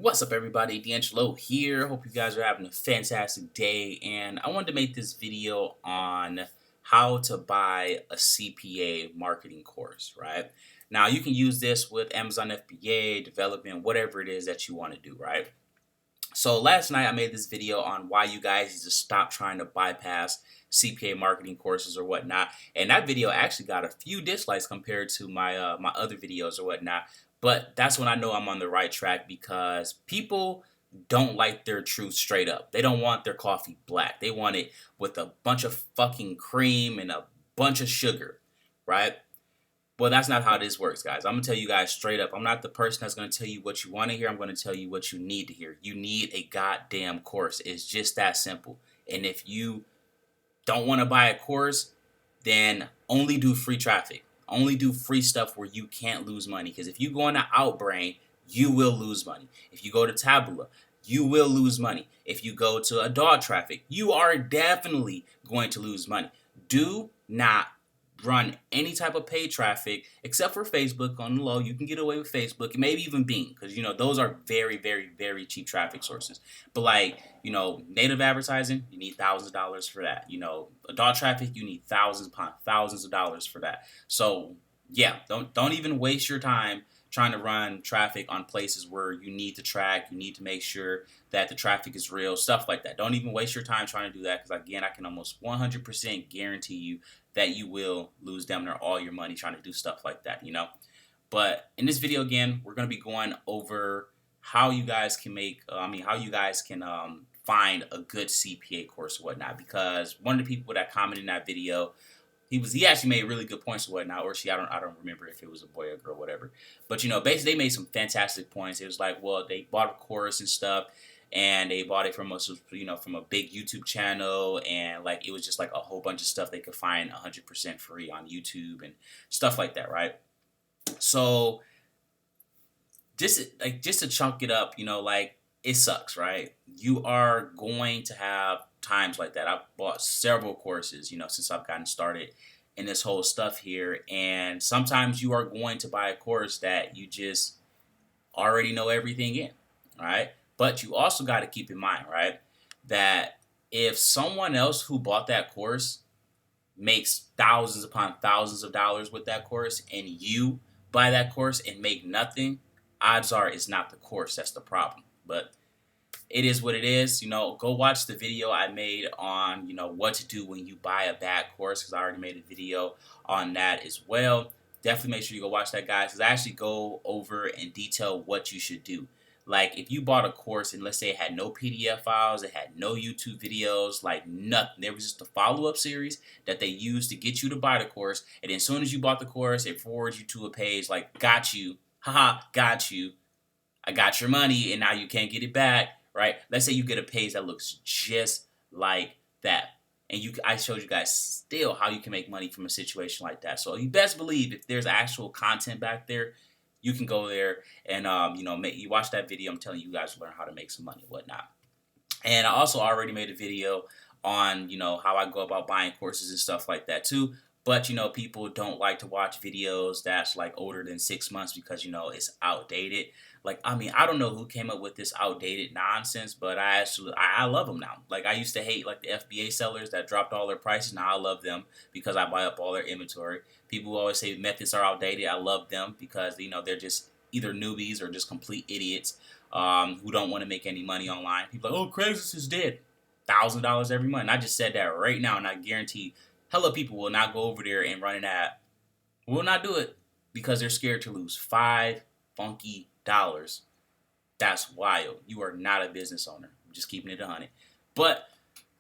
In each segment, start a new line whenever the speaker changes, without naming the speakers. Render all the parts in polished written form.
What's up, everybody? DeAngelo here. Hope you guys are having a fantastic day. And I wanted to make this video on how to buy a CPA marketing course, right? Now, you can use this with Amazon FBA, development, whatever it is that you want to do, right? So last night I made this video on why you guys need to stop trying to bypass CPA marketing courses or whatnot. And that video actually got a few dislikes compared to my other videos or whatnot. But that's when I know I'm on the right track because people don't like their truth straight up. They don't want their coffee black. They want it with a bunch of fucking cream and a bunch of sugar, right? Well, that's not how this works, guys. I'm going to tell you guys straight up. I'm not the person that's going to tell you what you want to hear. I'm going to tell you what you need to hear. You need a goddamn course. It's just that simple. And if you don't want to buy a course, then only do free traffic. Only do free stuff where you can't lose money. Because if you go on to Outbrain, you will lose money. If you go to Taboola, you will lose money. If you go to Adult Traffic, you are definitely going to lose money. Do not run any type of paid traffic except for Facebook. On the low, you can get away with Facebook and maybe even Bing, because those are very, very, very cheap traffic sources. But like native advertising, you need thousands of dollars for that. Adult traffic, you need thousands upon thousands of dollars for that. So yeah, don't even waste your time trying to run traffic on places where you need to track, you need to make sure that the traffic is real, stuff like that. Don't even waste your time trying to do that, because again, I can almost 100% guarantee you that you will lose damn near all your money trying to do stuff like that, But in this video, again, we're going to be going over how you guys can find a good CPA course or whatnot, because one of the people that commented in that video, he actually made really good points or whatnot, or I don't remember if it was a boy or girl, whatever. But basically they made some fantastic points. It was like, well, they bought a course and stuff, and they bought it from from a big YouTube channel, and like it was just like a whole bunch of stuff they could find 100% free on YouTube and stuff like that, right? So just to chunk it up, like it sucks, right? You are going to have times like that. I've bought several courses, since I've gotten started in this whole stuff here, and sometimes you are going to buy a course that you just already know everything in, all right? But you also got to keep in mind, right, that if someone else who bought that course makes thousands upon thousands of dollars with that course, and you buy that course and make nothing, odds are it's not the course that's the problem. But it is what it is. Go watch the video I made on, what to do when you buy a bad course, because I already made a video on that as well. Definitely make sure you go watch that, guys, because I actually go over and detail what you should do. Like, if you bought a course and let's say it had no PDF files, it had no YouTube videos, like nothing. There was just a follow-up series that they used to get you to buy the course. And then as soon as you bought the course, it forwards you to a page like, got you, haha, got you. I got your money and now you can't get it back, right? Let's say you get a page that looks just like that. And I showed you guys still how you can make money from a situation like that. So you best believe if there's actual content back there, you can go there and, you watch that video. I'm telling you guys to learn how to make some money and whatnot. And I also already made a video on, how I go about buying courses and stuff like that too. But, people don't like to watch videos that's like older than 6 months because, it's outdated. Like, I don't know who came up with this outdated nonsense, but I love them now. Like, I used to hate like the FBA sellers that dropped all their prices. Now I love them because I buy up all their inventory. People who always say methods are outdated, I love them because, they're just either newbies or just complete idiots who don't want to make any money online. People are like, oh, Craigslist is dead. $1,000 every month. And I just said that right now, and I guarantee hella people will not go over there and run an ad. Will not do it because they're scared to lose $5 funky dollars. That's wild. You are not a business owner. I'm just keeping it 100. But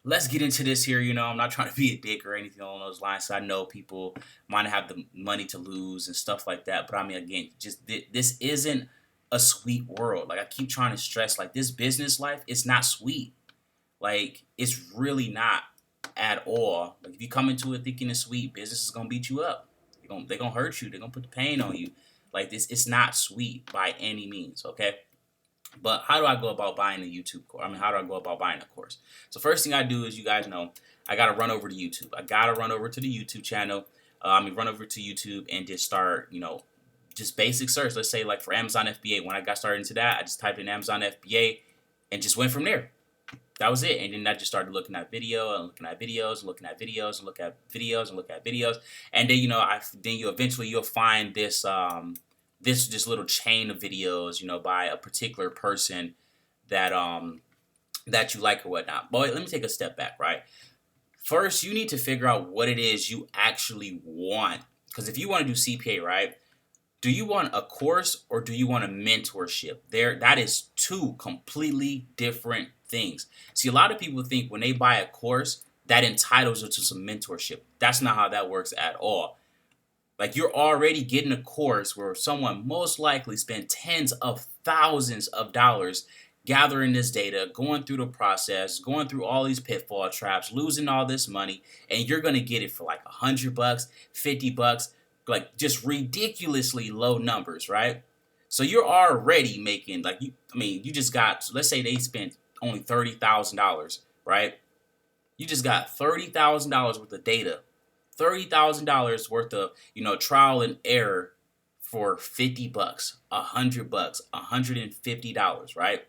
let's get into this here. I'm not trying to be a dick or anything along those lines. So I know people might have the money to lose and stuff like that. But again, just this isn't a sweet world. Like I keep trying to stress, like this business life, it's not sweet. Like it's really not at all. Like if you come into it thinking it's sweet, business is gonna beat you up. They're gonna hurt you. They're gonna put the pain on you. Like this, it's not sweet by any means. Okay. But how do I go about buying a YouTube course? How do I go about buying a course? So first thing I do is, you guys know, I got to run over to YouTube. I got to run over to the YouTube channel. Run over to YouTube and just start, just basic search. Let's say like for Amazon FBA, when I got started into that, I just typed in Amazon FBA and just went from there. That was it. And then I just started looking at video and looking at videos and looking at videos and look at videos and look at videos. And then, you eventually you'll find this, this little chain of videos, by a particular person that, that you like or whatnot. But let me take a step back, right? First, you need to figure out what it is you actually want. Because if you want to do CPA, right? Do you want a course or do you want a mentorship? That is two completely different things. See, a lot of people think when they buy a course, that entitles you to some mentorship. That's not how that works at all. Like, you're already getting a course where someone most likely spent tens of thousands of dollars gathering this data, going through the process, going through all these pitfall traps, losing all this money, and you're going to get it for like $100, $50, like just ridiculously low numbers, right? So you're already making you just got, let's say they spent only $30,000, right? You just got $30,000 worth of data, $30,000 worth of trial and error for $50, $100, $150, right?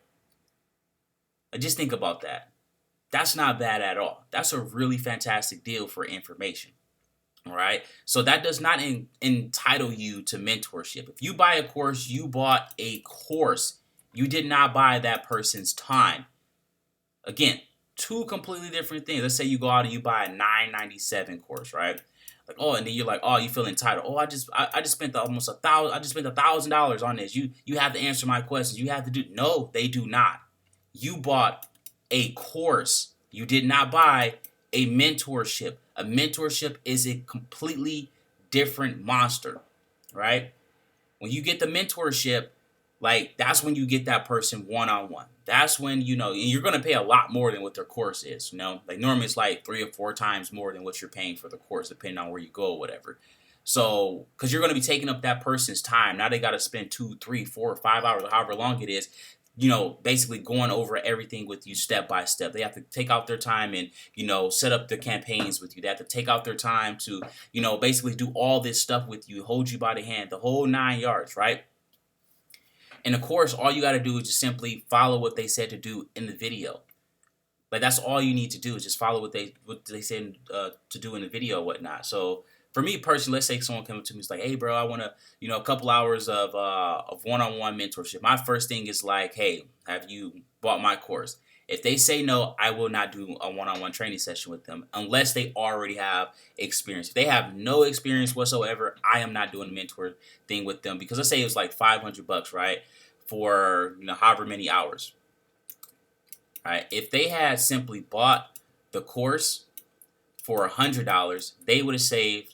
Just think about that. That's not bad at all. That's a really fantastic deal for information. All right. So that does not entitle you to mentorship. If you buy a course, you bought a course. You did not buy that person's time. Again, two completely different things. Let's say you go out and you buy a $9.97 course, right? Like, oh, and then you're like, oh, you feel entitled. Oh, I just spent almost $1,000. I just spent $1,000 on this. You have to answer my questions. You have to do. No, they do not. You bought a course. You did not buy a mentorship. A mentorship is a completely different monster, right? When you get the mentorship, like, that's when you get that person one-on-one. That's when, and you're going to pay a lot more than what their course is, Like, normally it's like 3 or 4 times more than what you're paying for the course, depending on where you go or whatever. So, because you're going to be taking up that person's time. Now they got to spend 2, 3, 4, 5 hours, however long it is, basically going over everything with you step by step. They have to take out their time and, set up the campaigns with you. They have to take out their time to, basically do all this stuff with you, hold you by the hand, the whole 9 yards, right? And of course, all you got to do is just simply follow what they said to do in the video. Like, that's all you need to do is just follow what they said to do in the video or whatnot. So, for me personally, let's say someone comes to me and is like, hey, bro, I want to, a couple hours of one-on-one mentorship. My first thing is like, hey, have you bought my course? If they say no, I will not do a one-on-one training session with them unless they already have experience. If they have no experience whatsoever, I am not doing a mentor thing with them, because let's say it was like $500, right, for however many hours. All right, if they had simply bought the course for $100, they would save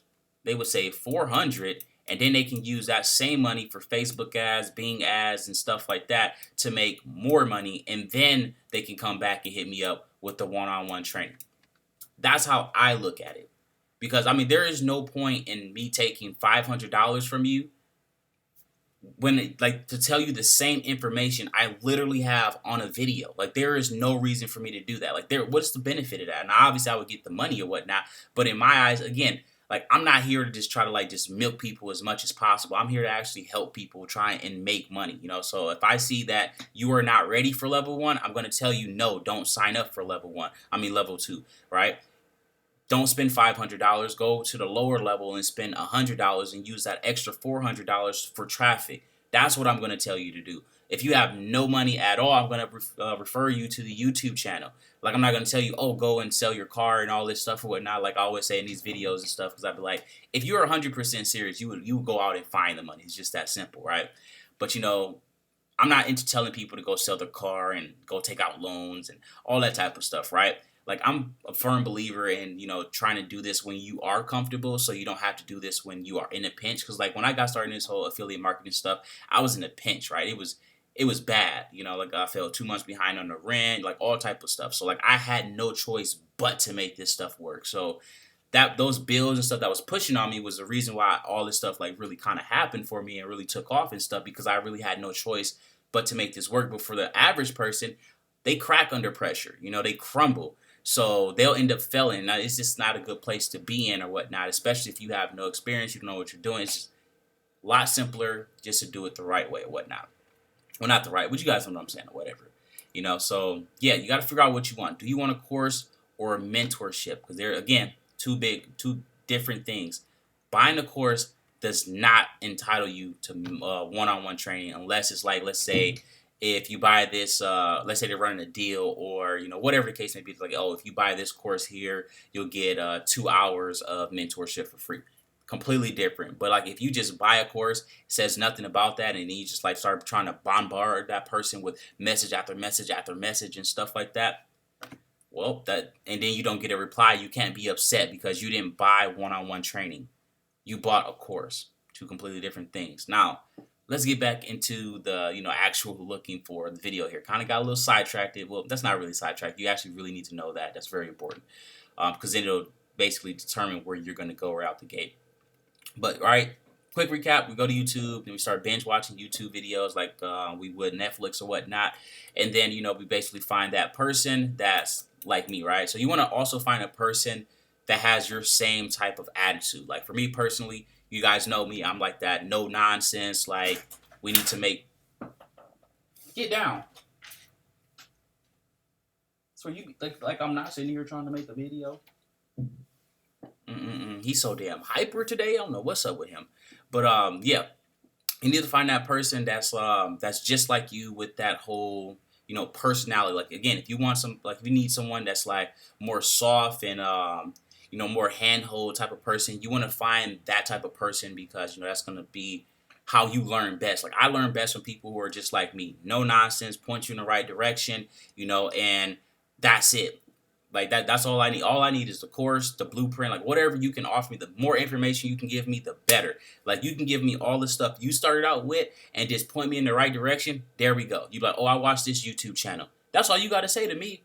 $400, and then they can use that same money for Facebook ads, Bing ads, and stuff like that to make more money, and then they can come back and hit me up with the one-on-one training. That's how I look at it. Because, there is no point in me taking $500 from you when, to tell you the same information I literally have on a video. Like, there is no reason for me to do that. Like, what's the benefit of that? And obviously I would get the money or whatnot, but in my eyes, again, like, I'm not here to just try to just milk people as much as possible. I'm here to actually help people try and make money, So if I see that you are not ready for level 1, I'm going to tell you, no, don't sign up for level 2, right? Don't spend $500. Go to the lower level and spend $100 and use that extra $400 for traffic. That's what I'm going to tell you to do. If you have no money at all, I'm going to refer you to the YouTube channel. Like, I'm not going to tell you, oh, go and sell your car and all this stuff or whatnot, like I always say in these videos and stuff, because I'd be like, if you're 100% serious, you would go out and find the money. It's just that simple, right? But, I'm not into telling people to go sell their car and go take out loans and all that type of stuff, right? Like, I'm a firm believer in, trying to do this when you are comfortable, so you don't have to do this when you are in a pinch. Because, like, when I got started in this whole affiliate marketing stuff, I was in a pinch, right? It was bad, like, I fell 2 months behind on the rent, like, all type of stuff. So, like, I had no choice but to make this stuff work. So those bills and stuff that was pushing on me was the reason why all this stuff, like, really kind of happened for me and really took off and stuff, because I really had no choice but to make this work. But for the average person, they crack under pressure, they crumble. So they'll end up failing. Now, it's just not a good place to be in or whatnot, especially if you have no experience, you don't know what you're doing. A lot simpler just to do it the right way or whatnot. Well, not the right, but you guys know what I'm saying or whatever. So yeah, you got to figure out what you want. Do you want a course or a mentorship? Because they're, again, two different things. Buying a course does not entitle you to one-on-one training unless it's like, let's say, if you buy this, let's say they're running a deal, or whatever the case may be. It's like, oh, if you buy this course here, you'll get 2 hours of mentorship for free. Completely different. But like, if you just buy a course, says nothing about that, and then you just like start trying to bombard that person with message after message after message and stuff like that, well, and then you don't get a reply, you can't be upset because you didn't buy one-on-one training. You bought a course. Two completely different things. Now, let's get back into the actual looking for the video here. Kind of got a little sidetracked. Well, that's not really sidetracked. You actually really need to know that. That's very important, because then it'll basically determine where you're going to go right out the gate. But all right, quick recap: we go to YouTube and we start binge watching YouTube videos like we would Netflix or whatnot, and then we basically find that person that's like me, right? So you want to also find a person that has your same type of attitude. Like for me personally, you guys know me, I'm like that, no nonsense. Like, we need to make get down. So you like I'm not sitting here trying to make a video. He's so damn hyper today. I don't know what's up with him, but yeah, you need to find that person that's just like you with that whole personality. Like, again, if you want if you need someone that's like more soft and more handhold type of person, you want to find that type of person, because that's gonna be how you learn best. Like, I learn best from people who are just like me, no nonsense, point you in the right direction, and that's it. Like that's all I need. All I need is the course, the blueprint, like whatever you can offer me. The more information you can give me, the better. Like, you can give me all the stuff you started out with and just point me in the right direction. There we go. You be like, oh, I watched this YouTube channel. That's all you got to say to me.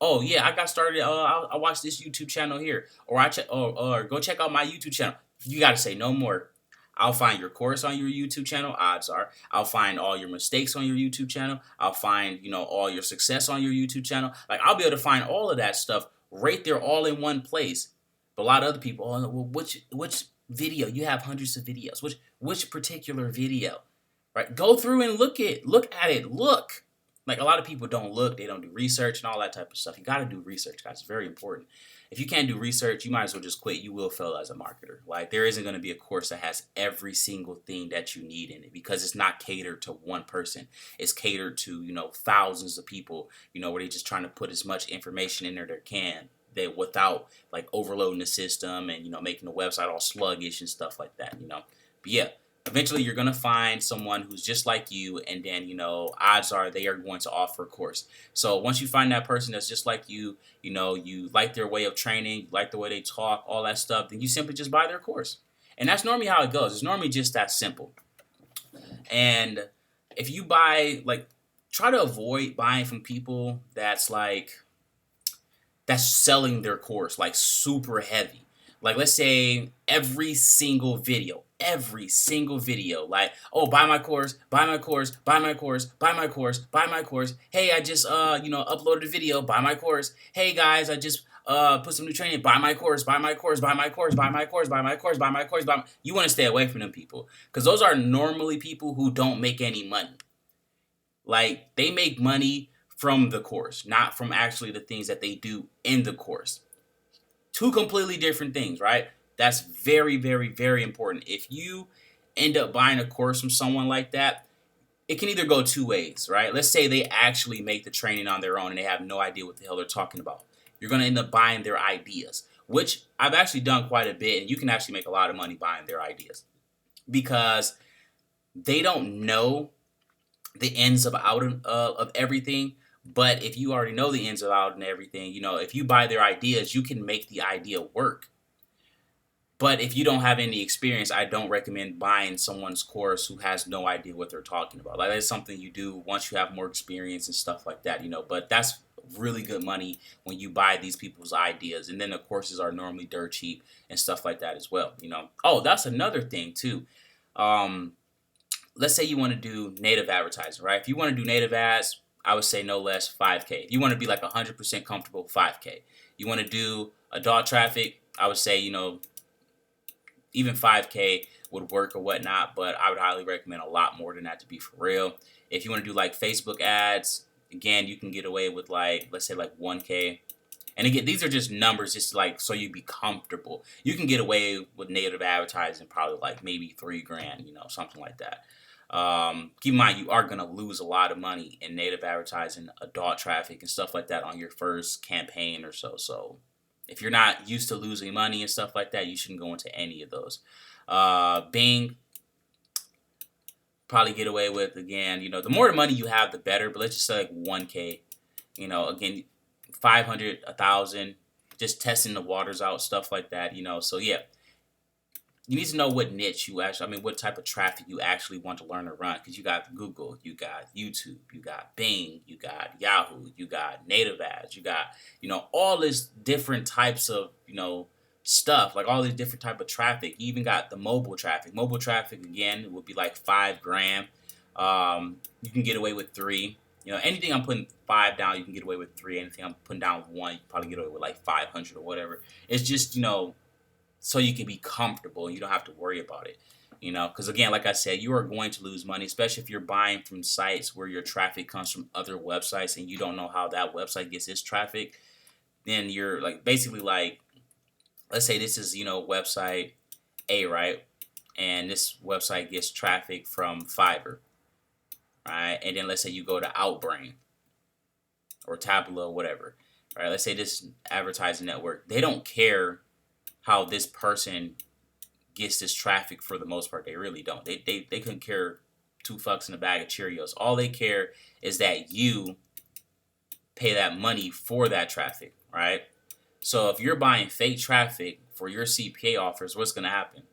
Oh yeah, I got started. I watched this YouTube channel here, or or go check out my YouTube channel. You got to say no more. I'll find your course on your YouTube channel. Odds are, I'll find all your mistakes on your YouTube channel. I'll find, all your success on your YouTube channel. Like, I'll be able to find all of that stuff right there, all in one place. But a lot of other people, oh, well, which video? You have hundreds of videos. Which particular video? Right? Go through and look at it. Look. Like, a lot of people don't look. They don't do research and all that type of stuff. You got to do research, guys. It's very important. If you can't do research, you might as well just quit. You will fail as a marketer. Like, there isn't going to be a course that has every single thing that you need in it, because it's not catered to one person. It's catered to, thousands of people, where they're just trying to put as much information in there they can, without like overloading the system and, making the website all sluggish and stuff like that, But yeah, eventually you're going to find someone who's just like you, and then, odds are they are going to offer a course. So once you find that person that's just like you, you like their way of training, you like the way they talk, all that stuff, then you simply just buy their course. And that's normally how it goes. It's normally just that simple. And if you try to avoid buying from people that's selling their course like super heavy. Like, let's say every single video, like, oh, buy my course, buy my course, buy my course, buy my course, buy my course. Hey, I just uploaded a video, buy my course. Hey guys, I just put some new training, buy my course, buy my course, buy my course, buy my course, buy my course, buy my course, You want to stay away from them people, because those are normally people who don't make any money. Like, they make money from the course, not from actually the things that they do in the course. Two completely different things, right? That's very, very, very important. If you end up buying a course from someone like that, it can either go two ways, right? Let's say they actually make the training on their own and they have no idea what the hell they're talking about. You're going to end up buying their ideas, which I've actually done quite a bit, and you can actually make a lot of money buying their ideas, because they don't know the ins and outs of everything. But if you already know the ins and outs and everything, if you buy their ideas, you can make the idea work. But if you don't have any experience, I don't recommend buying someone's course who has no idea what they're talking about. Like, that's something you do once you have more experience and stuff like that, But that's really good money when you buy these people's ideas. And then the courses are normally dirt cheap and stuff like that as well, Oh, that's another thing too. Let's say you want to do native advertising, right? If you want to do native ads, I would say no less $5K. If you want to be like 100% comfortable, $5K. You want to do adult traffic, I would say, even 5K would work or whatnot, but I would highly recommend a lot more than that, to be for real. If you want to do like Facebook ads, again, you can get away with like, let's say like 1K. And again, these are just numbers, just like so you be comfortable. You can get away with native advertising probably like maybe 3 grand, something like that. Keep in mind, you are gonna lose a lot of money in native advertising, adult traffic, and stuff like that on your first campaign or so. So, if you're not used to losing money and stuff like that, you shouldn't go into any of those. Bing, probably get away with, again. The more money you have, the better. But let's just say like 1K. Again, 500, 1,000, just testing the waters out, stuff like that. So yeah, you need to know what niche you actually, what type of traffic you actually want to learn to run. Because you got Google, you got YouTube, you got Bing, you got Yahoo, you got native ads, you got, all this different types of, stuff, like all these different type of traffic. You even got the mobile traffic. Mobile traffic, again, would be like 5 grand. You can get away with 3. Anything I'm putting 5 down, you can get away with 3. Anything I'm putting down 1, you can probably get away with like 500 or whatever. It's just, so you can be comfortable and you don't have to worry about it. Because again, like I said, you are going to lose money, especially if you're buying from sites where your traffic comes from other websites and you don't know how that website gets its traffic. Then you're like, basically like, let's say this is, website A, right? And this website gets traffic from Fiverr, right? And then let's say you go to Outbrain or Tableau, whatever, right? Let's say this advertising network, they don't care how this person gets this traffic for the most part. They really don't. They couldn't care 2 fucks in a bag of Cheerios. All they care is that you pay that money for that traffic, right? So if you're buying fake traffic for your CPA offers, what's going to happen?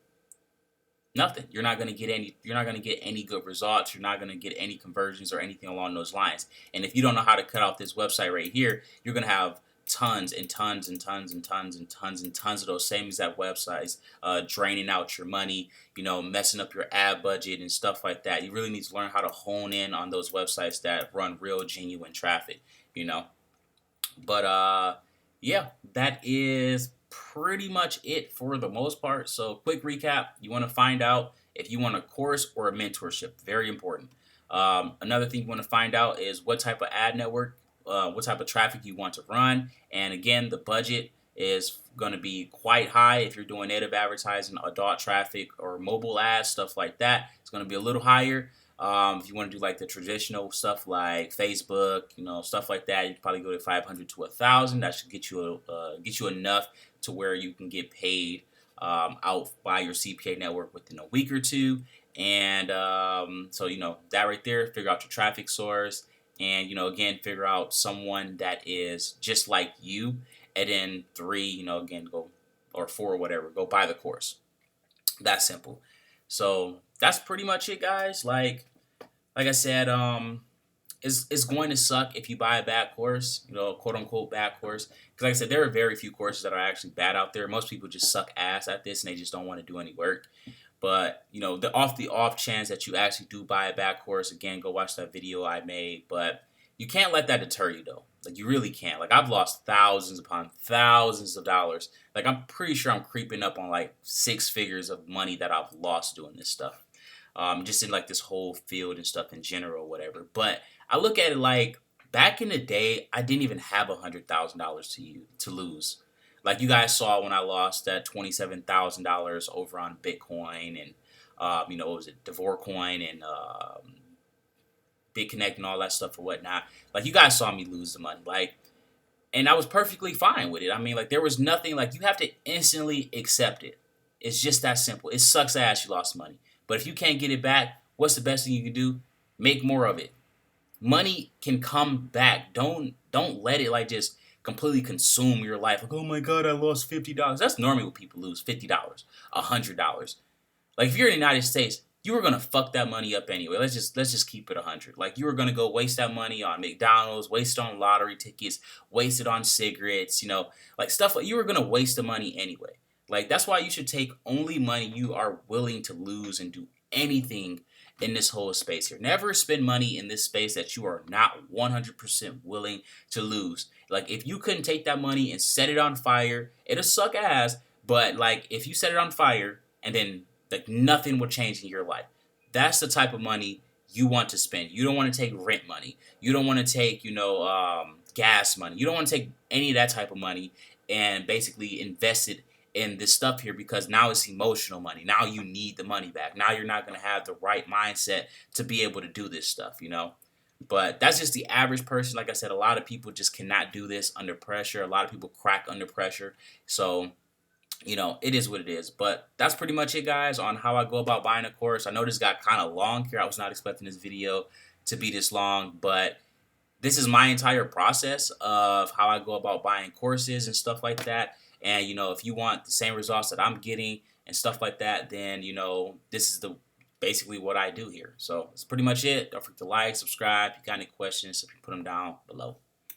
Nothing. You're not going to get any good results. You're not going to get any conversions or anything along those lines. And if you don't know how to cut off this website right here, you're going to have tons and tons and tons and tons and tons and tons of those same exact websites draining out your money, messing up your ad budget and stuff like that. You really need to learn how to hone in on those websites that run real genuine traffic, But yeah, that is pretty much it for the most part. So quick recap, you want to find out if you want a course or a mentorship. Very important. Another thing you want to find out is what type of ad network, what type of traffic you want to run. And again, the budget is going to be quite high. If you're doing native advertising, adult traffic, or mobile ads, stuff like that, it's going to be a little higher. If you want to do like the traditional stuff like Facebook, stuff like that, you can probably go to 500 to 1,000. That should get you enough to where you can get paid out by your CPA network within a week or two. And so that right there, figure out your traffic source, and again, figure out someone that is just like you. And then 3, again, go, or 4, whatever, go buy the course. That simple. So that's pretty much it, guys. Like I said, it's going to suck if you buy a bad course, quote unquote bad course. Because like I said, there are very few courses that are actually bad out there. Most people just suck ass at this and they just don't want to do any work. But the off chance that you actually do buy a bad course, again, go watch that video I made. But you can't let that deter you though. Like you really can't. Like I've lost thousands upon thousands of dollars. Like I'm pretty sure I'm creeping up on like 6 figures of money that I've lost doing this stuff. Just in like this whole field and stuff in general, whatever. But I look at it like back in the day, I didn't even have $100,000 to lose. Like you guys saw when I lost that $27,000 over on Bitcoin and what was it, Devorcoin and BitConnect and all that stuff or whatnot. Like you guys saw me lose the money, like, and I was perfectly fine with it. Like there was nothing, like you have to instantly accept it. It's just that simple. It sucks ass you lost money. But if you can't get it back, what's the best thing you can do? Make more of it. Money can come back. Don't let it like just completely consume your life. Like, oh my God, I lost $50. That's normally what people lose, $50, $100. Like if you're in the United States, you were gonna fuck that money up anyway. Let's just keep it 100. Like you were gonna go waste that money on McDonald's, waste it on lottery tickets, waste it on cigarettes, like stuff like you were gonna waste the money anyway. Like, that's why you should take only money you are willing to lose and do anything in this whole space here. Never spend money in this space that you are not 100% willing to lose. Like, if you couldn't take that money and set it on fire, it'll suck ass. But, like, if you set it on fire and then like nothing will change in your life. That's the type of money you want to spend. You don't want to take rent money. You don't want to take, gas money. You don't want to take any of that type of money and basically invest it in this stuff here, because now it's emotional money. Now you need the money back. Now you're not going to have the right mindset to be able to do this stuff. But that's just the average person. Like I said, a lot of people just cannot do this under pressure. A lot of people crack under pressure. So, it is what it is. But that's pretty much it, guys, on how I go about buying a course. I know this got kind of long here. I was not expecting this video to be this long, but this is my entire process of how I go about buying courses and stuff like that. And, if you want the same results that I'm getting and stuff like that, then, this is the basically what I do here. So that's pretty much it. Don't forget to like, subscribe. If you got any questions, put them down below.